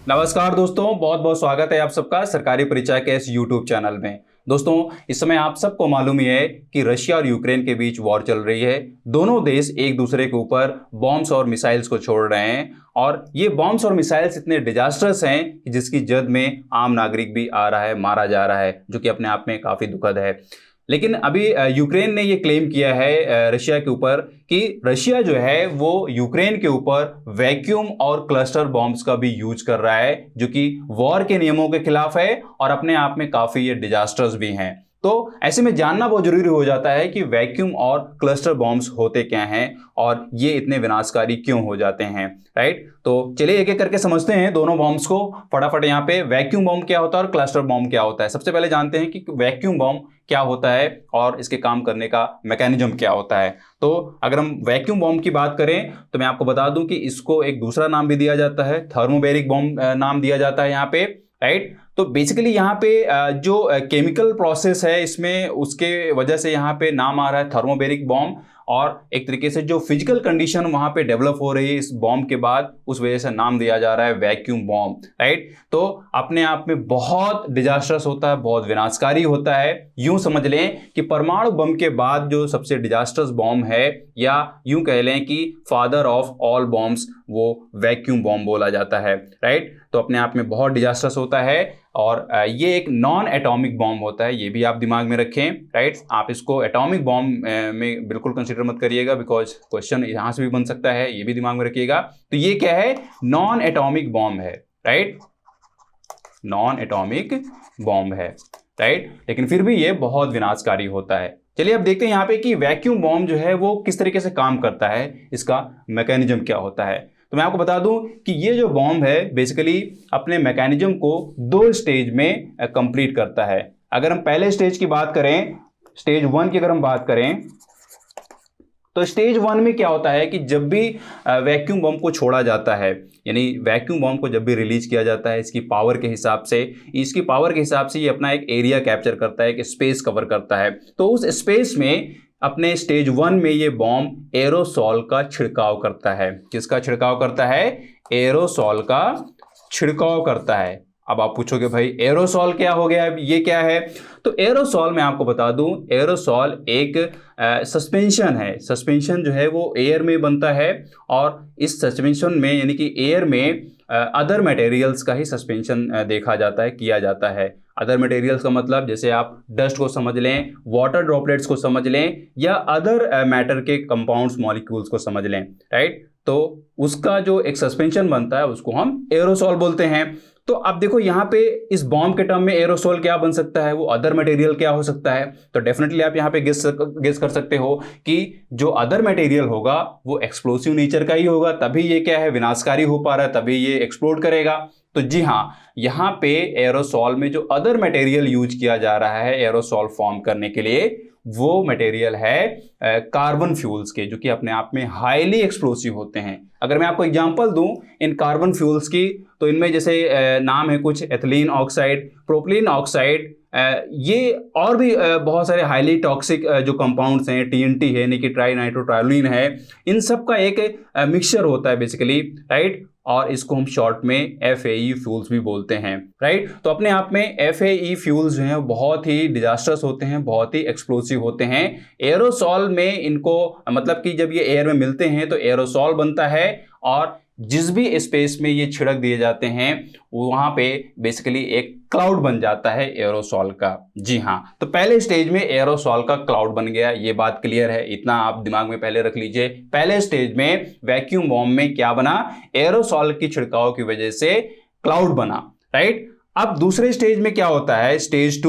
नमस्कार दोस्तों, बहुत बहुत स्वागत है आप सबका सरकारी परीक्षा के इस यूट्यूब चैनल में। दोस्तों, इस समय आप सबको मालूम ही है कि रशिया और यूक्रेन के बीच वॉर चल रही है। दोनों देश एक दूसरे के ऊपर बॉम्ब्स और मिसाइल्स को छोड़ रहे हैं और ये बॉम्ब्स और मिसाइल्स इतने डिजास्टर्स हैं कि जिसकी जद में आम नागरिक भी आ रहा है, मारा जा रहा है, जो कि अपने आप में काफ़ी दुखद है। लेकिन अभी यूक्रेन ने ये क्लेम किया है रशिया के ऊपर कि रशिया जो है वो यूक्रेन के ऊपर वैक्यूम और क्लस्टर बॉम्ब्स का भी यूज कर रहा है, जो कि वॉर के नियमों के खिलाफ है और अपने आप में काफ़ी ये डिजास्टर्स भी हैं। तो ऐसे में जानना बहुत जरूरी हो जाता है कि वैक्यूम और क्लस्टर बॉम्ब्स होते क्या हैं और ये इतने विनाशकारी क्यों हो जाते हैं, राइट। तो चलिए एक एक करके समझते हैं दोनों बॉम्ब्स को फटाफट। यहाँ पे वैक्यूम बॉम्ब क्या होता है और क्लस्टर बॉम्ब क्या होता है। सबसे पहले जानते हैं कि वैक्यूम बॉम्ब क्या होता है और इसके काम करने का मैकेनिज्म क्या होता है। तो अगर हम वैक्यूम बॉम्ब की बात करें तो मैं आपको बता दूं कि इसको एक दूसरा नाम भी दिया जाता है, थर्मोबैरिक बॉम्ब नाम दिया जाता है यहाँ पे, राइट। तो बेसिकली यहाँ पे जो केमिकल प्रोसेस है इसमें उसके वजह से यहाँ पे नाम आ रहा है थर्मोबैरिक बॉम्ब, और एक तरीके से जो फिजिकल कंडीशन वहाँ पे डेवलप हो रही है इस बॉम्ब के बाद, उस वजह से नाम दिया जा रहा है वैक्यूम बॉम्ब, राइट। तो अपने आप में बहुत डिजास्टर्स होता है, बहुत विनाशकारी होता है। यूं समझ लें कि परमाणु बम के बाद जो सबसे डिजास्टर्स बॉम्ब है, या यूं कह लें कि फादर ऑफ ऑल बॉम्ब्स, वो वैक्यूम बॉम्ब बोला जाता है, राइट। तो अपने आप में बहुत डिजास्टर्स होता है और ये एक नॉन एटॉमिक बॉम्ब होता है, ये भी आप दिमाग में रखें, राइट। आप इसको एटॉमिक बॉम्ब में बिल्कुल कंसीडर मत करिएगा, बिकॉज क्वेश्चन यहाँ से भी बन सकता है, ये भी दिमाग में रखिएगा। तो ये क्या है? नॉन एटॉमिक बॉम्ब है, राइट, नॉन एटॉमिक बॉम्ब है, राइट। लेकिन फिर भी ये बहुत विनाशकारी होता है। चलिए अब देखते हैं यहाँ पे कि वैक्यूम बॉम्ब जो है वो किस तरीके से काम करता है, इसका मैकेनिज्म क्या होता है। तो मैं आपको बता दूं कि ये जो बॉम्ब है बेसिकली अपने मैकेनिज्म को 2 स्टेज में कंप्लीट करता है। अगर हम पहले स्टेज की बात करें, स्टेज 1 की अगर हम बात करें, तो स्टेज 1 में क्या होता है कि जब भी वैक्यूम बॉम्ब को छोड़ा जाता है, यानी वैक्यूम बॉम्ब को जब भी रिलीज किया जाता है, इसकी पावर के हिसाब से, ये अपना एक एरिया कैप्चर करता है, एक स्पेस कवर करता है। तो उस स्पेस में अपने स्टेज 1 में ये बॉम्ब एरोसॉल का छिड़काव करता है। किसका छिड़काव करता है? एरोसॉल का छिड़काव करता है। अब आप पूछोगे भाई एरोसॉल क्या हो गया, अब ये क्या है? तो एरोसॉल मैं आपको बता दूं, एरोसॉल एक सस्पेंशन है। सस्पेंशन जो है वो एयर में बनता है और इस सस्पेंशन में, यानी कि एयर में अदर मटेरियल्स का ही सस्पेंशन देखा जाता है, किया जाता है। अदर मटेरियल्स का मतलब जैसे आप डस्ट को समझ लें, वाटर ड्रॉपलेट्स को समझ लें, या अदर मैटर के कंपाउंड्स, मॉलिक्यूल्स को समझ लें, राइट। तो उसका जो एक सस्पेंशन बनता है उसको हम एरोसॉल बोलते हैं। तो अब देखो यहाँ पे इस बॉम्ब के टर्म में एरोसॉल क्या बन सकता है, वो अदर मटेरियल क्या हो सकता है। तो डेफिनेटली आप यहाँ पे गेस कर सकते हो कि जो अदर मटेरियल होगा वो एक्सप्लोसिव नेचर का ही होगा, तभी ये क्या है, विनाशकारी हो पा रहा है, तभी ये एक्सप्लोड करेगा। तो जी हाँ, यहाँ पे एरोसॉल में जो अदर मटेरियल यूज किया जा रहा है एरोसॉल फॉर्म करने के लिए, वो मटेरियल है कार्बन फ्यूल्स के, जो कि अपने आप में हाईली एक्सप्लोसिव होते हैं। अगर मैं आपको एग्जांपल दूं इन कार्बन फ्यूल्स की, तो इनमें जैसे नाम है कुछ एथिलीन ऑक्साइड, प्रोपिलीन ऑक्साइड, ये और भी बहुत सारे हाईली टॉक्सिक जो कंपाउंड्स हैं, टीएनटी है, यानी कि ट्राई नाइट्रोटोलुइन है, इन सब का एक मिक्सचर होता है बेसिकली, राइट। और इसको हम शॉर्ट में FAE फ्यूल्स भी बोलते हैं, राइट। तो अपने आप में FAE फ्यूल्स जो हैं बहुत ही डिजास्टर्स होते हैं, बहुत ही एक्सप्लोसिव होते हैं। एरोसॉल में इनको, मतलब कि जब ये एयर में मिलते हैं तो एरोसॉल बनता है, और जिस भी स्पेस में ये छिड़क दिए जाते हैं वहां पे बेसिकली एक क्लाउड बन जाता है एरोसॉल का। जी हाँ, तो पहले स्टेज में एरोसॉल का क्लाउड बन गया, ये बात क्लियर है, इतना आप दिमाग में पहले रख लीजिए। पहले स्टेज में वैक्यूम बॉम्ब में क्या बना? एरोसॉल की छिड़काव की वजह से क्लाउड बना, राइट। अब दूसरे स्टेज में क्या होता है? स्टेज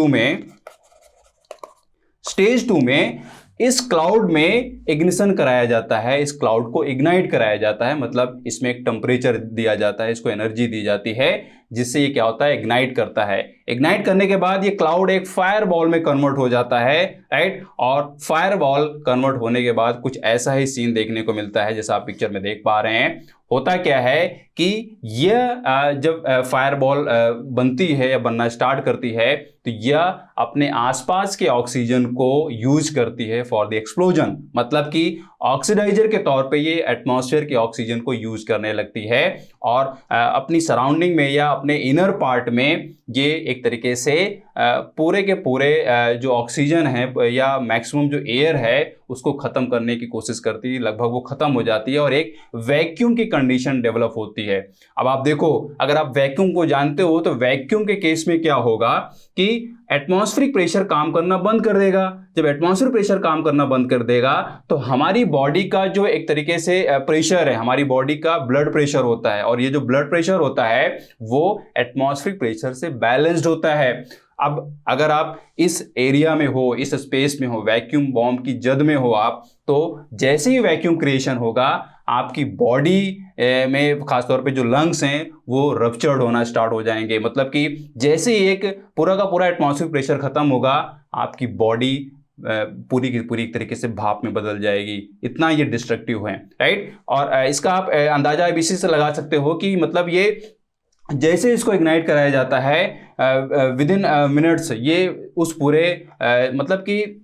2 में इस क्लाउड में इग्निशन कराया जाता है, इस क्लाउड को इग्नाइट कराया जाता है, मतलब इसमें एक टेम्परेचर दिया जाता है, इसको एनर्जी दी जाती है, जिससे ये क्या होता है, इग्नाइट करता है। इग्नाइट करने के बाद ये क्लाउड एक फायर बॉल में कन्वर्ट हो जाता है, राइट। और फायर बॉल कन्वर्ट होने के बाद कुछ ऐसा ही सीन देखने को मिलता है जैसा आप पिक्चर में देख पा रहे हैं। होता क्या है कि यह जब फायर बॉल बनती है या बनना स्टार्ट करती है, तो यह अपने आसपास के ऑक्सीजन को यूज करती है फॉर द एक्सप्लोजन, मतलब कि ऑक्सीडाइजर के तौर पे ये एटमॉस्फेयर की ऑक्सीजन को यूज करने लगती है और अपनी सराउंडिंग में या अपने इनर पार्ट में ये एक तरीके से पूरे के पूरे जो ऑक्सीजन है या मैक्सिमम जो एयर है उसको ख़त्म करने की कोशिश करती है, लगभग वो ख़त्म हो जाती है और एक वैक्यूम की कंडीशन डेवलप होती है। अब आप देखो, अगर आप वैक्यूम को जानते हो तो वैक्यूम के केस में क्या होगा कि एटमॉस्फेरिक प्रेशर काम करना बंद कर देगा। जब एटमॉस्फेरिक प्रेशर काम करना बंद कर देगा तो हमारी बॉडी का जो एक तरीके से प्रेशर है, हमारी बॉडी का ब्लड प्रेशर होता है और ये जो ब्लड प्रेशर होता है वो एटमॉस्फेरिक प्रेशर से बैलेंस्ड होता है। अब अगर आप इस एरिया में हो, इस स्पेस में हो, वैक्यूम बॉम्ब की जद में हो आप, तो जैसे ही वैक्यूम क्रिएशन होगा आपकी बॉडी में खासतौर पे जो लंग्स हैं वो रप्चर्ड होना स्टार्ट हो जाएंगे। मतलब कि जैसे ही एक पूरा का पूरा एटमॉस्फेरिक प्रेशर खत्म होगा आपकी बॉडी पूरी की पूरी एक तरीके से भाप में बदल जाएगी। इतना ये डिस्ट्रक्टिव है, राइट। और इसका आप अंदाजा इसी से लगा सकते हो कि मतलब ये जैसे इसको इग्नाइट कराया जाता है विद इन मिनट्स ये उस पूरे मतलब कि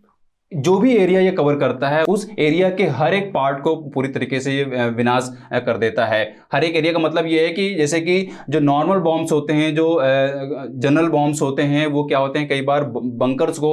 जो भी एरिया ये कवर करता है उस एरिया के हर एक पार्ट को पूरी तरीके से ये विनाश कर देता है। हर एक एरिया का मतलब ये है कि जैसे कि जो नॉर्मल बॉम्ब्स होते हैं, जो जनरल बॉम्ब्स होते हैं, वो क्या होते हैं कई बार बंकर्स को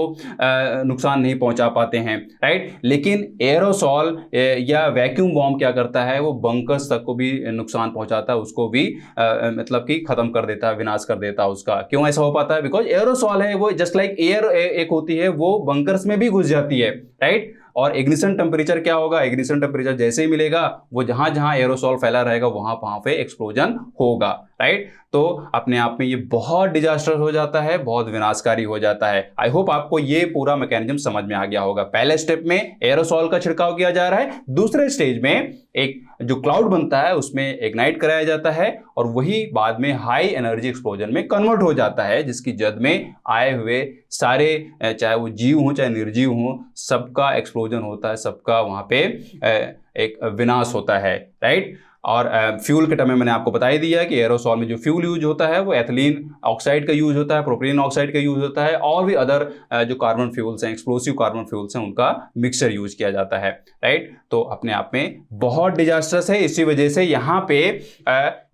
नुकसान नहीं पहुंचा पाते हैं, राइट। लेकिन एरोसॉल या वैक्यूम बॉम्ब क्या करता है, वो बंकर्स तक को भी नुकसान पहुंचाता है, उसको भी मतलब कि खत्म कर देता है, विनाश कर देता है उसका। क्यों ऐसा हो पाता है? बिकॉज एरोसॉल है वो जस्ट लाइक एयर एक होती है, वो बंकर्स में भी घुस जाती है, राइट। और इग्निशन टेम्परेचर क्या होगा? इग्निशन टेम्परेचर जैसे ही मिलेगा वो जहां जहां एरोसॉल फैला रहेगा वहां पे एक्सप्लोजन होगा, राइट। तो अपने आप में ये बहुत डिजास्टर हो जाता है, बहुत विनाशकारी हो जाता है। आई होप आपको ये पूरा मैकेनिज्म समझ में आ गया होगा। पहले स्टेप में एरोसॉल का छिड़काव किया जा रहा है, दूसरे स्टेज में एक जो क्लाउड बनता है उसमें इग्नाइट कराया जाता है और वही बाद में हाई एनर्जी एक्सप्लोजन में कन्वर्ट हो जाता है, जिसकी जद में आए हुए सारे चाहे वो जीव हो चाहे निर्जीव हो सबका एक्सप्लोजन होता है, सबका वहां पे एक विनाश होता है, राइट। और फ्यूल के टर्म में मैंने आपको बता ही दिया कि एरोसॉल में जो फ्यूल यूज होता है वो एथिलीन ऑक्साइड का यूज होता है, प्रोपिलीन ऑक्साइड का यूज होता है और भी अदर जो कार्बन फ्यूल्स हैं, एक्सप्लोसिव कार्बन फ्यूल्स हैं, उनका मिक्सचर यूज किया जाता है, राइट। तो अपने आप में बहुत डिजास्टर्स है। इसी वजह से यहाँ पे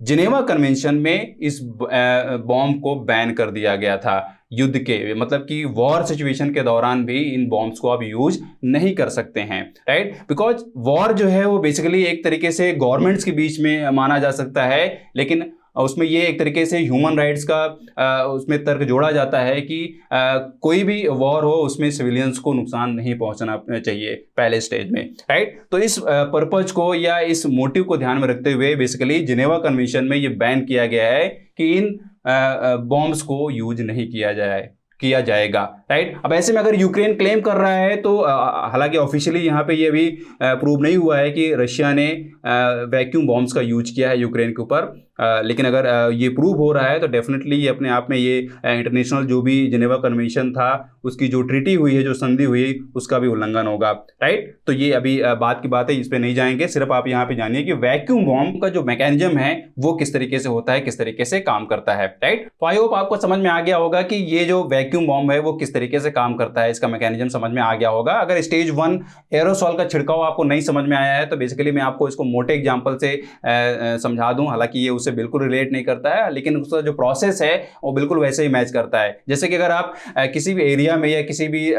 जिनेवा कन्वेंशन में इस बॉम्ब को बैन कर दिया गया था। युद्ध के मतलब कि वॉर सिचुएशन के दौरान भी इन बॉम्ब्स को आप यूज नहीं कर सकते हैं, राइट। बिकॉज वॉर जो है वो बेसिकली एक तरीके से गवर्नमेंट्स के बीच में माना जा सकता है, लेकिन उसमें ये एक तरीके से ह्यूमन राइट्स का उसमें तर्क जोड़ा जाता है कि कोई भी वॉर हो उसमें सिविलियंस को नुकसान नहीं पहुंचना चाहिए पहले स्टेज में, राइट। तो इस पर्पज को या इस मोटिव को ध्यान में रखते हुए बेसिकली जिनेवा कन्वेंशन में ये बैन किया गया है कि इन बॉम्ब्स को यूज नहीं किया जाएगा, राइट। अब ऐसे में अगर यूक्रेन क्लेम कर रहा है तो हालांकि ऑफिशियली यहाँ पे ये भी प्रूव नहीं हुआ है कि रशिया ने वैक्यूम बॉम्ब्स का यूज किया है यूक्रेन के ऊपर, लेकिन अगर ये प्रूव हो रहा है तो डेफिनेटली ये अपने आप में ये इंटरनेशनल जो भी जिनेवा कन्वेंशन था उसकी जो ट्रीटी हुई है, जो संधि हुई, उसका भी उल्लंघन होगा, राइट। तो ये अभी बात की बात है, इस पे नहीं जाएंगे। सिर्फ आप यहाँ पे जानिए कि वैक्यूम बॉम्ब का जो मैकेनिज्म है वो किस तरीके से होता है, किस तरीके से काम करता है, राइट। तो आई होप आपको समझ में आ गया होगा कि ये जो वैक्यूम बॉम्ब है वो किस तरीके से काम करता है, इसका मैकेनिज्म समझ में आ गया होगा। अगर स्टेज 1 एरोसॉल का छिड़काव आपको नहीं समझ में आया है तो बेसिकली मैं आपको इसको मोटे एग्जाम्पल से समझा दूं। हालांकि ये उससे बिल्कुल रिलेट नहीं करता है, लेकिन उसका जो प्रोसेस है वो बिल्कुल वैसे ही मैच करता है। जैसे कि अगर आप किसी भी एरिया में या किसी भी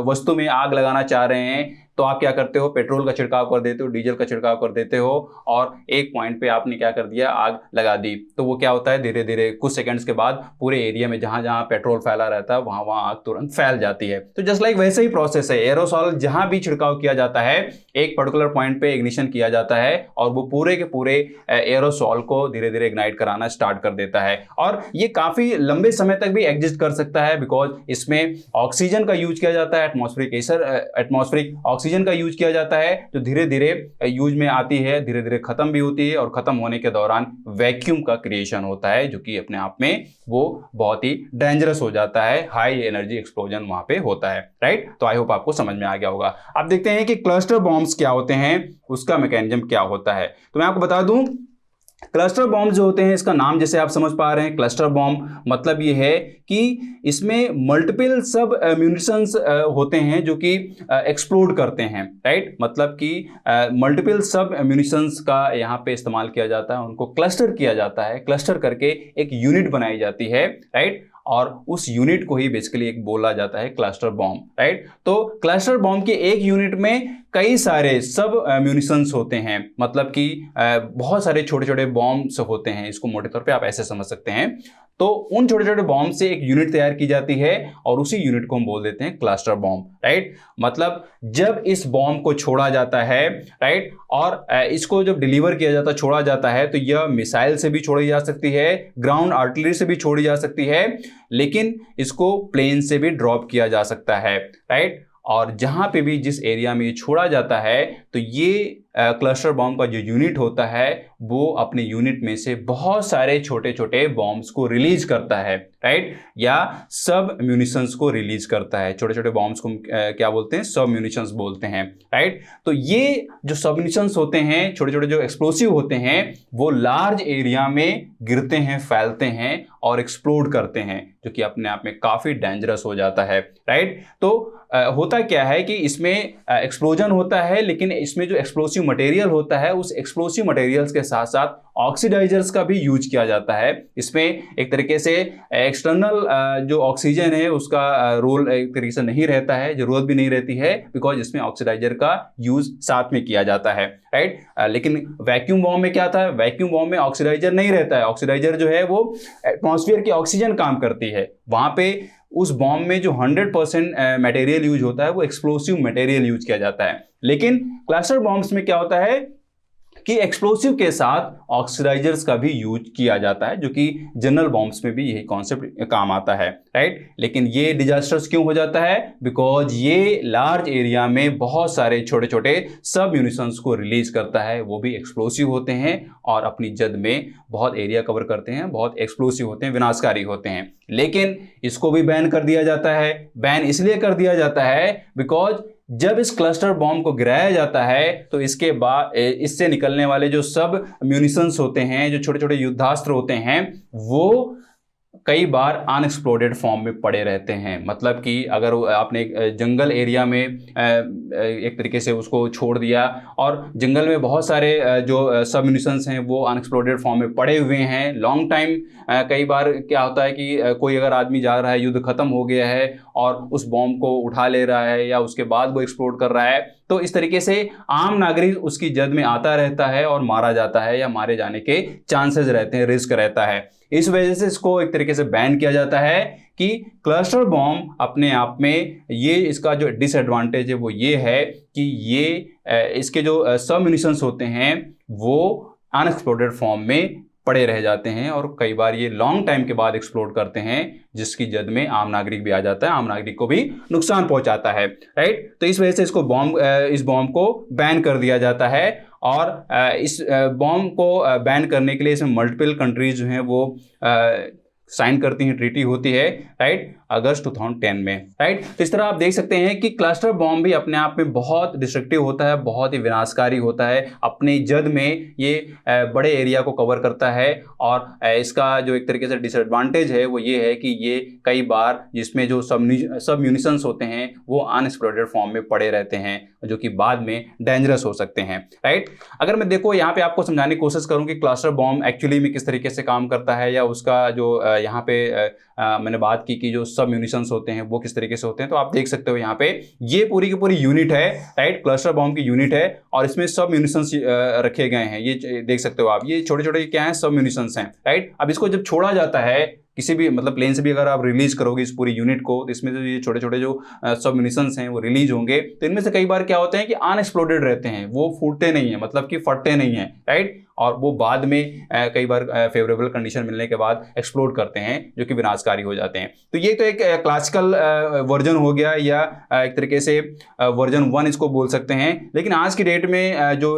वस्तु में आग लगाना चाह रहे हैं तो आप क्या करते हो? पेट्रोल का छिड़काव कर देते हो, डीजल का छिड़काव कर देते हो और एक पॉइंट पे आपने क्या कर दिया, आग लगा दी। तो वो क्या होता है, धीरे धीरे कुछ सेकंड्स के बाद पूरे एरिया में जहां जहां पेट्रोल फैला रहता है वहां वहां आग तुरंत फैल जाती है। तो जस्ट लाइक वैसे ही प्रोसेस है। एरोसॉल जहां भी छिड़काव किया जाता है एक पर्टिकुलर पॉइंट पे इग्निशन किया जाता है और वो पूरे के पूरे एरोसॉल को धीरे धीरे इग्नाइट कराना स्टार्ट कर देता है और ये काफी लंबे समय तक भी एग्जिस्ट कर सकता है बिकॉज इसमें ऑक्सीजन का यूज किया जाता है, एटमॉस्फेरिक ऑक्सीजन का यूज किया जाता है जो धीरे धीरे यूज में आती है, धीरे धीरे खत्म भी होती है और खत्म होने के दौरान वैक्यूम का क्रिएशन होता है जो कि अपने आप में वो बहुत ही डेंजरस हो जाता है, हाई एनर्जी एक्सप्लोजन वहां पे होता है, राइट। तो आई होप आपको समझ में आ गया होगा। अब देखते हैं कि क्लस्टर बॉम्ब्स क्या होते हैं, उसका मैकेनिज्म क्या होता है। तो मैं आपको बता दूं क्लस्टर बॉम्ब जो होते हैं, इसका नाम जैसे आप समझ पा रहे हैं, क्लस्टर बॉम्ब मतलब ये है कि इसमें मल्टीपल सब म्यूनिशंस होते हैं जो कि एक्सप्लोड करते हैं, राइट। मतलब कि मल्टीपल सब म्यूनिशंस का यहाँ पे इस्तेमाल किया जाता है, उनको क्लस्टर किया जाता है, क्लस्टर करके एक यूनिट बनाई जाती है, राइट। और उस यूनिट को ही बेसिकली एक बोला जाता है क्लस्टर बॉम्ब, राइट। तो क्लस्टर बॉम्ब के एक यूनिट में कई सारे सब म्यूनिशंस होते हैं, मतलब कि बहुत सारे छोटे छोटे बॉम्ब्स होते हैं, इसको मोटे तौर पे आप ऐसे समझ सकते हैं। तो उन छोटे छोटे बॉम्ब से एक यूनिट तैयार की जाती है और उसी यूनिट को हम बोल देते हैं क्लस्टर बॉम्ब, राइट। मतलब जब इस बॉम्ब को छोड़ा जाता है, राइट, और इसको जब डिलीवर किया जाता है, छोड़ा जाता है, तो यह मिसाइल से भी छोड़ी जा सकती है, ग्राउंड आर्टिलरी से भी छोड़ी जा सकती है, लेकिन इसको प्लेन से भी ड्रॉप किया जा सकता है, राइट। और जहां पे भी जिस एरिया में ये छोड़ा जाता है, तो ये क्लस्टर बॉम्ब का जो यूनिट होता है वो अपने यूनिट में से बहुत सारे छोटे छोटे बॉम्ब्स को रिलीज करता है, राइट, या सब म्यूनिशंस को रिलीज करता है। छोटे छोटे बॉम्ब्स को क्या बोलते हैं? सब म्यूनिशंस बोलते हैं, राइट। तो ये जो सब म्यूनिशंस होते हैं, छोटे छोटे जो एक्सप्लोसिव होते हैं, वो लार्ज एरिया में गिरते हैं, फैलते हैं और एक्सप्लोड करते हैं, जो कि अपने आप में काफी डेंजरस हो जाता है, राइट। तो होता क्या है कि इसमें एक्सप्लोजन होता है, लेकिन इसमें जो एक्सप्लोसिव मटेरियल होता है, उस एक्सप्लोसिव मटेरियल्स के साथ साथ ऑक्सीडाइजर्स का भी यूज किया जाता है। इसमें एक तरीके से एक्सटर्नल जो ऑक्सीजन है उसका रोल एक तरीके से नहीं रहता है, जरूरत भी नहीं रहती है, बिकॉज इसमें ऑक्सीडाइजर का यूज साथ में किया जाता है, राइट। लेकिन वैक्यूम बॉम्ब में क्या था? वैक्यूम बॉम्ब में ऑक्सीडाइजर नहीं रहता है। ऑक्सीडाइजर जो है वो एटमॉस्फेयर की ऑक्सीजन काम करती है। वहां पे उस बॉम्ब में जो 100% मटेरियल यूज होता है वो एक्सप्लोसिव मटेरियल यूज किया जाता है। लेकिन क्लस्टर बॉम्ब्स में क्या होता है कि एक्सप्लोसिव के साथ ऑक्सीडाइजर्स का भी यूज किया जाता है, जो कि जनरल बॉम्ब्स में भी यही कॉन्सेप्ट काम आता है, राइट। लेकिन ये डिजास्टर्स क्यों हो जाता है? बिकॉज ये लार्ज एरिया में बहुत सारे छोटे छोटे सब म्यूनिशंस को रिलीज करता है, वो भी एक्सप्लोसिव होते हैं और अपनी जद में बहुत एरिया कवर करते हैं, बहुत एक्सप्लोसिव होते हैं, विनाशकारी होते हैं। लेकिन इसको भी बैन कर दिया जाता है। बैन इसलिए कर दिया जाता है बिकॉज जब इस क्लस्टर बॉम्ब को गिराया जाता है, तो इसके बाद इससे निकलने वाले जो सब म्यूनिशंस होते हैं, जो छोटे छोटे युद्धास्त्र होते हैं, वो कई बार अनएक्सप्लोडेड फॉर्म में पड़े रहते हैं। मतलब कि अगर आपने जंगल एरिया में एक तरीके से उसको छोड़ दिया और जंगल में बहुत सारे जो सब म्यूनिशंस हैं वो अनएक्सप्लोडेड फॉर्म में पड़े हुए हैं लॉन्ग टाइम। कई बार क्या होता है कि कोई अगर आदमी जा रहा है, युद्ध खत्म हो गया है और उस बॉम्ब को उठा ले रहा है या उसके बाद वो एक्सप्लोड कर रहा है, तो इस तरीके से आम नागरिक उसकी जद में आता रहता है और मारा जाता है या मारे जाने के चांसेस रहते हैं, रिस्क रहता है। इस वजह से इसको एक तरीके से बैन किया जाता है कि क्लस्टर बॉम्ब अपने आप में ये इसका जो डिसएडवांटेज है वो ये है कि ये इसके जो सब म्यूनिशंस होते हैं वो अनएक्सप्लोडेड फॉर्म में पड़े रह जाते हैं और कई बार ये लॉन्ग टाइम के बाद एक्सप्लोड करते हैं, जिसकी जद में आम नागरिक भी आ जाता है, आम नागरिक को भी नुकसान पहुंचाता है, राइट। तो इस वजह से इसको इस बॉम्ब को बैन कर दिया जाता है और इस बॉम्ब को बैन करने के लिए इसमें मल्टीपल कंट्रीज जो हैं वो साइन करती हैं, ट्रीटी होती है, राइट, अगस्त 2010 में, राइट। तो इस तरह आप देख सकते हैं कि क्लस्टर बॉम्ब भी अपने आप में बहुत डिस्ट्रक्टिव होता है, बहुत ही विनाशकारी होता है। अपनी जद में ये बड़े एरिया को कवर करता है और इसका जो एक तरीके से डिसएडवांटेज है वो ये है कि ये कई बार जिसमें जो सब म्यूनिशंस होते हैं वो अनएक्सप्लोडेड फॉर्म में पड़े रहते हैं, जो कि बाद में डेंजरस हो सकते हैं, राइट। अगर मैं देखो यहाँ पे आपको समझाने की कोशिश करूँ कि क्लस्टर बॉम्ब एक्चुअली में किस तरीके से काम करता है या उसका जो यहाँ पे मैंने बात की कि जो सब म्यूनिशंस होते हैं वो किस तरीके से होते हैं, तो आप देख सकते हो यहाँ पे ये पूरी की पूरी यूनिट है, राइट, क्लस्टर बॉम्ब की यूनिट है और इसमें सब म्यूनिशंस रखे गए हैं। ये देख सकते हो आप, ये छोटे छोटे क्या हैं? सब म्यूनिशंस हैं, राइट। अब इसको जब छोड़ा जाता है किसी भी मतलब प्लेन से भी अगर आप रिलीज करोगे इस पूरी यूनिट को, तो इसमें जो ये छोटे छोटे जो सब म्यूनिशंस हैं वो रिलीज होंगे, तो इनमें से कई बार क्या होते हैं कि अनएक्सप्लोडेड रहते हैं, वो फूटते नहीं है, मतलब कि फटते नहीं है, राइट, और वो बाद में कई बार फेवरेबल कंडीशन मिलने के बाद एक्सप्लोड करते हैं, जो कि विनाशकारी हो जाते हैं। तो ये तो एक क्लासिकल वर्जन हो गया या एक तरीके से वर्जन 1 इसको बोल सकते हैं। लेकिन आज की डेट में जो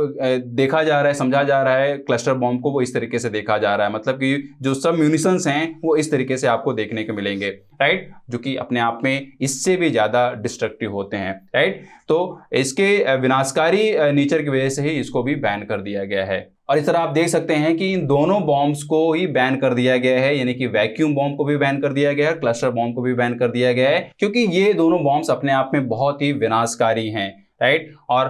देखा जा रहा है, समझा जा रहा है क्लस्टर बॉम्ब को, वो इस तरीके से देखा जा रहा है, मतलब कि जो सब म्यूनिशंस हैं वो इस तरीके से आपको देखने को मिलेंगे, राइट, जो कि अपने आप में इससे भी ज़्यादा डिस्ट्रक्टिव होते हैं, राइट। तो इसके विनाशकारी नेचर की वजह से ही इसको भी बैन कर दिया गया है। और इस तरह आप देख सकते हैं कि इन दोनों बॉम्ब्स को ही बैन कर दिया गया है, यानी कि वैक्यूम बॉम्ब को भी बैन कर दिया गया है, क्लस्टर बॉम्ब को भी बैन कर दिया गया है, क्योंकि ये दोनों बॉम्ब्स अपने आप में बहुत ही विनाशकारी हैं, राइट। और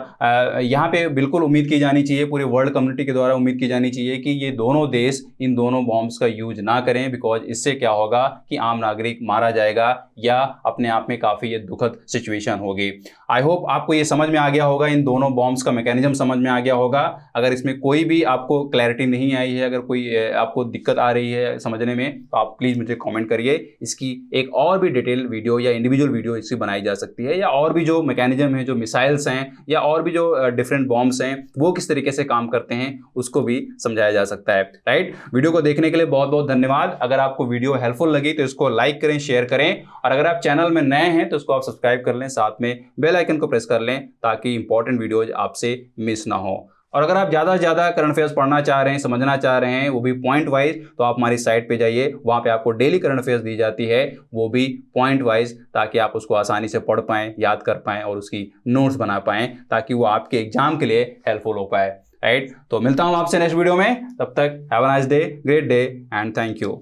यहाँ पे बिल्कुल उम्मीद की जानी चाहिए, पूरे वर्ल्ड कम्युनिटी के द्वारा उम्मीद की जानी चाहिए कि ये दोनों देश इन दोनों बॉम्ब्स का यूज ना करें, बिकॉज इससे क्या होगा कि आम नागरिक मारा जाएगा या अपने आप में काफ़ी ये दुखद सिचुएशन होगी। आई होप आपको ये समझ में आ गया होगा, इन दोनों बॉम्ब्स का मैकेनिज्म समझ में आ गया होगा। अगर इसमें कोई भी आपको क्लैरिटी नहीं आई है, अगर कोई आपको दिक्कत आ रही है समझने में, तो आप प्लीज़ मुझे कॉमेंट करिए। इसकी एक और भी डिटेल वीडियो या इंडिविजुअल वीडियो इसकी बनाई जा सकती है, या और भी जो मैकेनिज्म है, जो मिसाइल्स हैं या और भी जो डिफरेंट बॉम्ब्स हैं वो किस तरीके से काम करते हैं उसको भी समझाया जा सकता है, राइट। वीडियो को देखने के लिए बहुत बहुत धन्यवाद। अगर आपको वीडियो हेल्पफुल लगी तो इसको लाइक करें, शेयर करें, और अगर आप चैनल में नए हैं तो इसको आप सब्सक्राइब कर लें, साथ में बेल आइकन को प्रेस कर लें ताकि इंपॉर्टेंट वीडियोज आपसे मिस ना हो। और अगर आप ज़्यादा से ज़्यादा करंट अफेयर्स पढ़ना चाह रहे हैं, समझना चाह रहे हैं, वो भी पॉइंट वाइज, तो आप हमारी साइट पे जाइए, वहाँ पे आपको डेली करंट अफेयर्स दी जाती है, वो भी पॉइंट वाइज, ताकि आप उसको आसानी से पढ़ पाएँ, याद कर पाएँ और उसकी नोट्स बना पाएँ, ताकि वो आपके एग्जाम के लिए हेल्पफुल हो पाए, राइट। तो मिलता हूँ आपसे नेक्स्ट वीडियो में, तब तक have a nice day, great day and thank you.